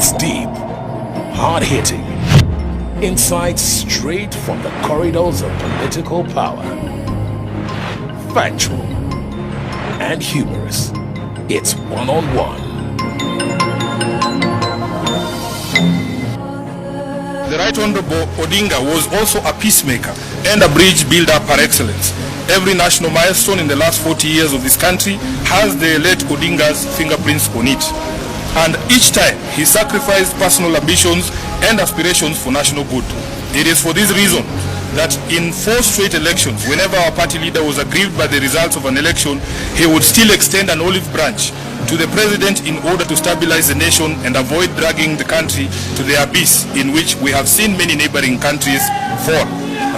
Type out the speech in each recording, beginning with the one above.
It's deep, hard-hitting, insights straight from the corridors of political power. Factual and humorous. It's one-on-one. The Right Honorable Odinga was also a peacemaker and a bridge builder par excellence. Every national milestone in the last 40 years of this country has the late Odinga's fingerprints on it. And each time he sacrificed personal ambitions and aspirations for national good. It is for this reason that in 4 straight elections, whenever our party leader was aggrieved by the results of an election, he would still extend an olive branch to the president in order to stabilize the nation and avoid dragging the country to the abyss in which we have seen many neighboring countries fall.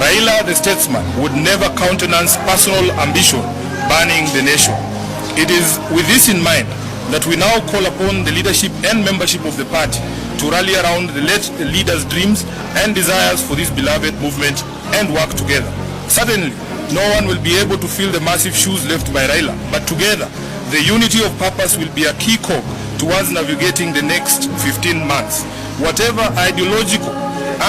Raila, the statesman, would never countenance personal ambition burning the nation. It is with this in mind that we now call upon the leadership and membership of the party to rally around the late leader's dreams and desires for this beloved movement and work together. Certainly, no one will be able to fill the massive shoes left by Raila, but together, the unity of purpose will be a key cog towards navigating the next 15 months. Whatever ideological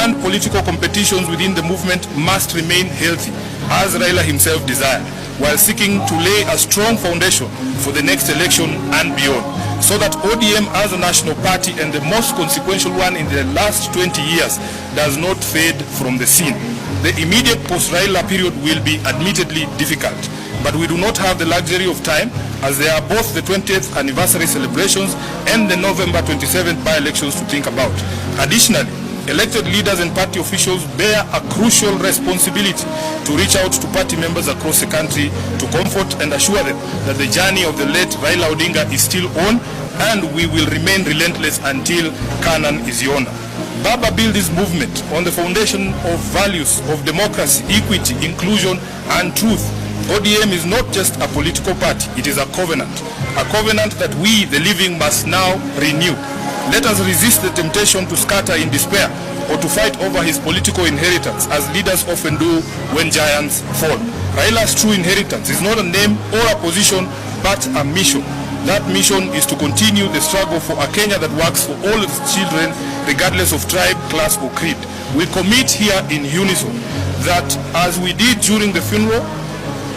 and political competitions within the movement must remain healthy, as Raila himself desired, while seeking to lay a strong foundation for the next election and beyond, so that ODM as a national party and the most consequential one in the last 20 years does not fade from the scene. The immediate post-Raila period will be admittedly difficult, but we do not have the luxury of time, as there are both the 20th anniversary celebrations and the November 27th by-elections to think about. Additionally, elected leaders and party officials bear a crucial responsibility to reach out to party members across the country to comfort and assure them that the journey of the late Raila Odinga is still on, and we will remain relentless until Canaan is yonder. Baba built this movement on the foundation of values of democracy, equity, inclusion, and truth. ODM is not just a political party, it is a covenant that we, the living, must now renew. Let us resist the temptation to scatter in despair or to fight over his political inheritance, as leaders often do when giants fall. Raila's true inheritance is not a name or a position, but a mission. That mission is to continue the struggle for a Kenya that works for all its children, regardless of tribe, class, or creed. We commit here in unison that, as we did during the funeral,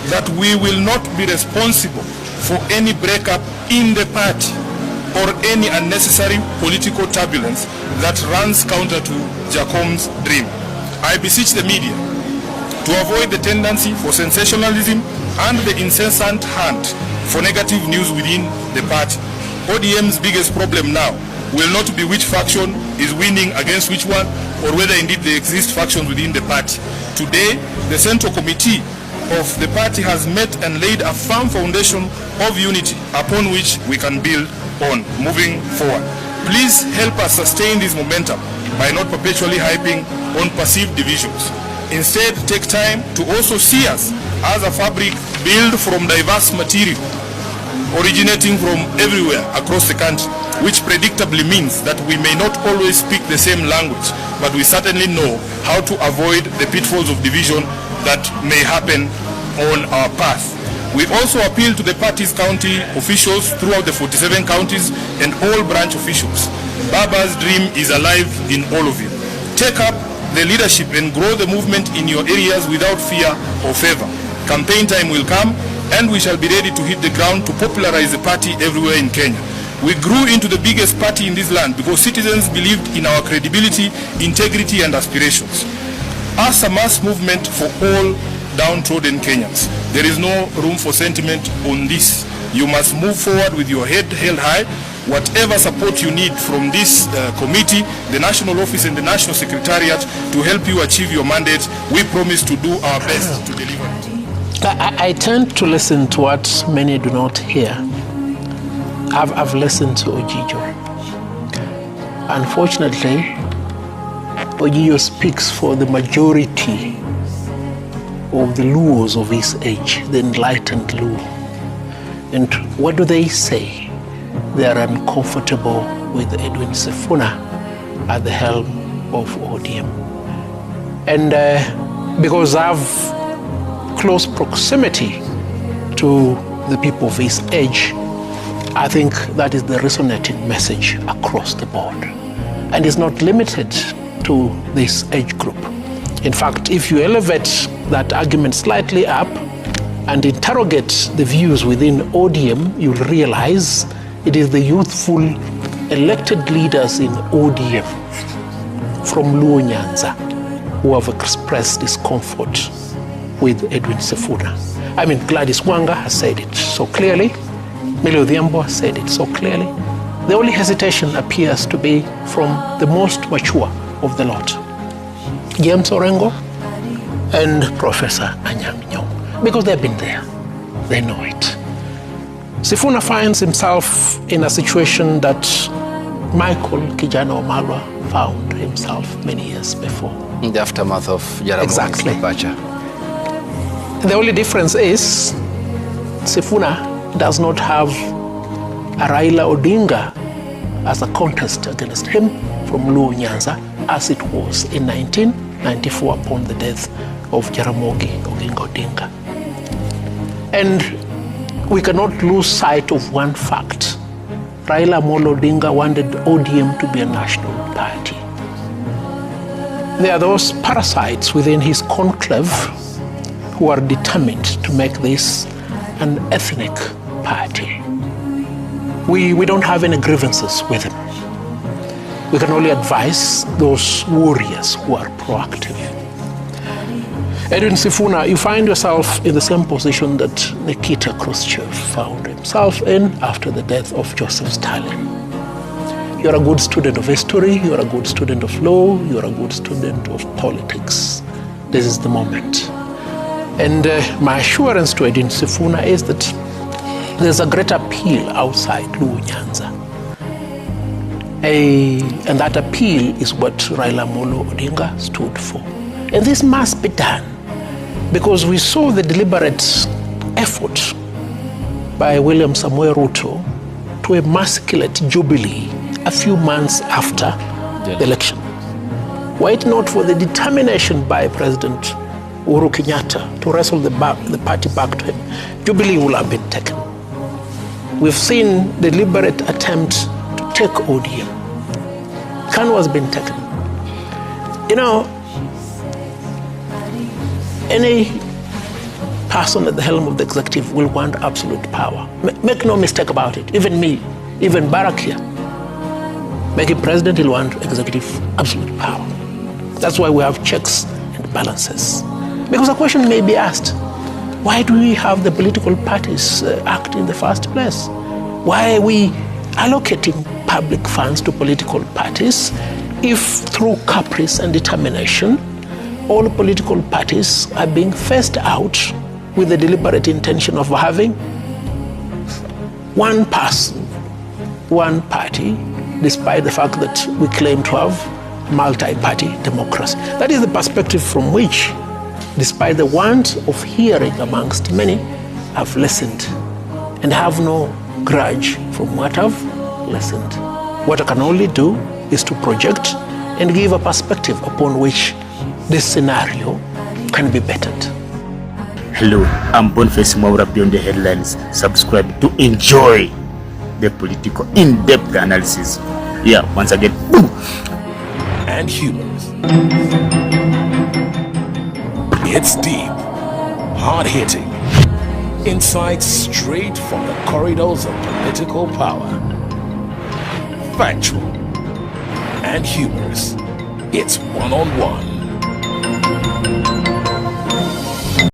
that we will not be responsible for any breakup in the party or any unnecessary political turbulence that runs counter to Jacom's dream. I beseech the media to avoid the tendency for sensationalism and the incessant hunt for negative news within the party. ODM's biggest problem now will not be which faction is winning against which one, or whether indeed there exist factions within the party. Today, the Central Committee of the party has met and laid a firm foundation of unity upon which we can build on moving forward. Please help us sustain this momentum by not perpetually hyping on perceived divisions. Instead, take time to also see us as a fabric built from diverse material originating from everywhere across the country, which predictably means that we may not always speak the same language, but we certainly know how to avoid the pitfalls of division that may happen on our path. We also appeal to the party's county officials throughout the 47 counties and all branch officials. Baba's dream is alive in all of you. Take up the leadership and grow the movement in your areas without fear or favor. Campaign time will come, and we shall be ready to hit the ground to popularize the party everywhere in Kenya. We grew into the biggest party in this land because citizens believed in our credibility, integrity, and aspirations. As a mass movement for all downtrodden Kenyans, there is no room for sentiment on this. You must move forward with your head held high. Whatever support you need from this committee, the National Office and the National Secretariat to help you achieve your mandate, we promise to do our best to deliver it. I tend to listen to what many do not hear. I've listened to Ojijo. Unfortunately, Ojijo speaks for the majority of the Luos of his age, the enlightened Luo. And what do they say? They are uncomfortable with Edwin Sifuna at the helm of ODM. And because I've close proximity to the people of his age, I think that is the resonating message across the board. and is not limited to this age group. In fact, if you elevate that argument slightly up and interrogate the views within ODM, you'll realize it is the youthful elected leaders in ODM from Luo Nyanza who have expressed discomfort with Edwin Sifuna. I mean, Gladys Wanga has said it so clearly. Millie Odhiambo has said it so clearly. The only hesitation appears to be from the most mature of the lot, James Orengo and Professor Anyang' Nyong'o, because they've been there, they know it. Sifuna finds himself in a situation that Michael Kijana Wamalwa found himself many years before. In the aftermath of Jaramogi's departure. The only difference is Sifuna does not have a Raila Odinga as a contest against him from Luo Nyanza, as it was in 1994 upon the death of Jaramogi Oginga Odinga. And we cannot lose sight of one fact. Raila Amolo Odinga wanted ODM to be a national party. There are those parasites within his conclave who are determined to make this an ethnic party. We don't have any grievances with him. We can only advise those warriors who are proactive. Edwin Sifuna, you find yourself in the same position that Nikita Khrushchev found himself in after the death of Joseph Stalin. You're a good student of history, you're a good student of law, you're a good student of politics. This is the moment. And my assurance to Edwin Sifuna is that there's a great appeal outside Luo Nyanza. And that appeal is what Raila Amolo Odinga stood for. And this must be done because we saw the deliberate effort by William Samoei Ruto to emasculate Jubilee a few months after the election. Were it not for the determination by President Uhuru Kenyatta to wrestle the party back to him, Jubilee would have been taken. We've seen the deliberate attempt to take ODM. KANU has been taken. You know, any person at the helm of the executive will want absolute power. Make no mistake about it. Even me, even Barack here. Make him president, he'll want executive absolute power. That's why we have checks and balances. Because a question may be asked, why do we have the political parties act in the first place? Why are we allocating public funds to political parties if through caprice and determination, all political parties are being phased out with the deliberate intention of having one person, one party, despite the fact that we claim to have multi-party democracy. That is the perspective from which, despite the want of hearing amongst many, I've listened and have no grudge from what I've listened. What I can only do is to project and give a perspective upon which this scenario can be bettered. Hello, I'm Boniface Mwaura Beyond the Headlines. Subscribe to enjoy the political in-depth analysis. Yeah, once again, boom. And humorous. It's deep, hard-hitting, insights straight from the corridors of political power. Factual and humorous. It's one-on-one.